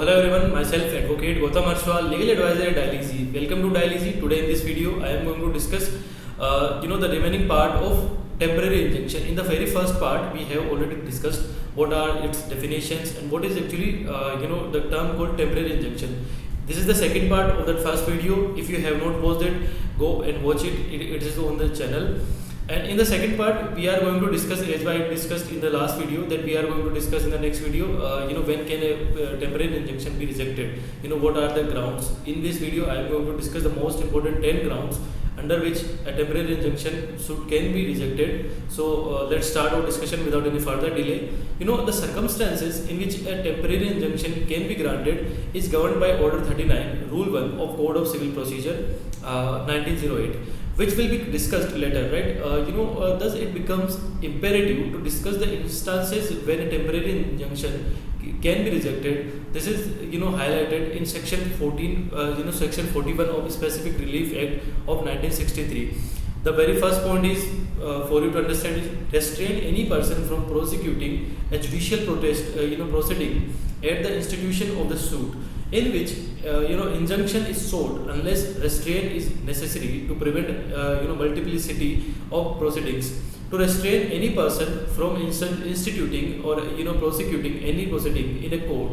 hello everyone, myself Advocate Gautam Arshwal, legal advisor at Dial Easy. Welcome to Dial Easy. Today in this video, I am going to discuss, the remaining part of temporary injunction. In the very first part, we have already discussed what are its definitions and what is actually, the term called temporary injunction. This is the second part of that first video. If you have not watched it, go and watch it. It is on the channel. And in the second part, we are going to discuss, as I discussed in the last video, that we are going to discuss in the next video, when can a temporary injunction be rejected? What are the grounds? In this video, I am going to discuss the most important 10 grounds under which a temporary injunction can be rejected. So let's start our discussion without any further delay. The circumstances in which a temporary injunction can be granted is governed by Order 39, Rule 1 of Code of Civil Procedure 1908. Which will be discussed later, right? Thus it becomes imperative to discuss the instances when a temporary injunction can be rejected. This is, highlighted in Section 14, Section 41 of the Specific Relief Act of 1963. The very first point is, for you to understand, is restrain any person from prosecuting a judicial proceeding at the institution of the suit, in which injunction is sought unless restraint is necessary to prevent multiplicity of proceedings. To restrain any person from instituting or prosecuting any proceeding in a court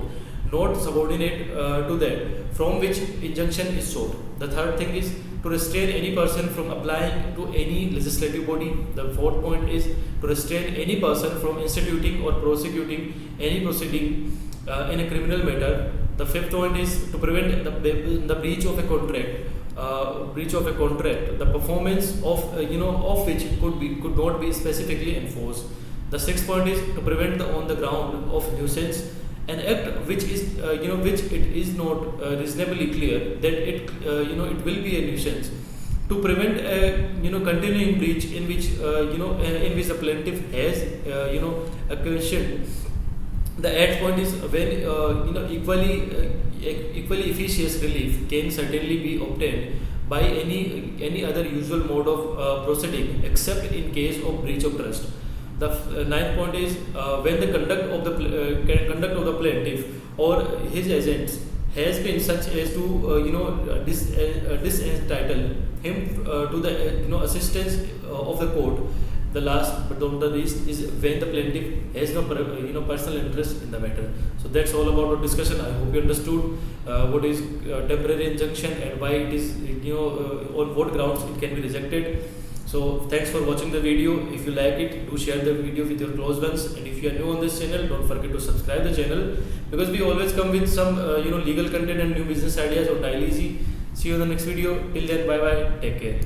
not subordinate to that from which injunction is sought. The third thing is to restrain any person from applying to any legislative body. The fourth point is to restrain any person from instituting or prosecuting any proceeding in a criminal matter. The fifth point is to prevent the breach of a contract. The performance of which could not be specifically enforced. The sixth point is to prevent on the ground of nuisance an act which is which it is not reasonably clear that it will be a nuisance. To prevent a continuing breach in which the plaintiff has a question. The eighth point is when equally efficacious relief can certainly be obtained by any other usual mode of proceeding except in case of breach of trust. The ninth point is when the conduct of the plaintiff or his agents has been such as to disentitle him to the assistance of the court. The last but not the least is when the plaintiff has no personal interest in the matter. So that's all about our discussion. I hope you understood what is temporary injunction and why it is on what grounds it can be rejected. So thanks for watching the video. If you like it, do share the video with your close ones. And if you are new on this channel, don't forget to subscribe the channel, because we always come with some legal content and new business ideas on Dial Easy. See you in the next video. Till then, bye bye. Take care.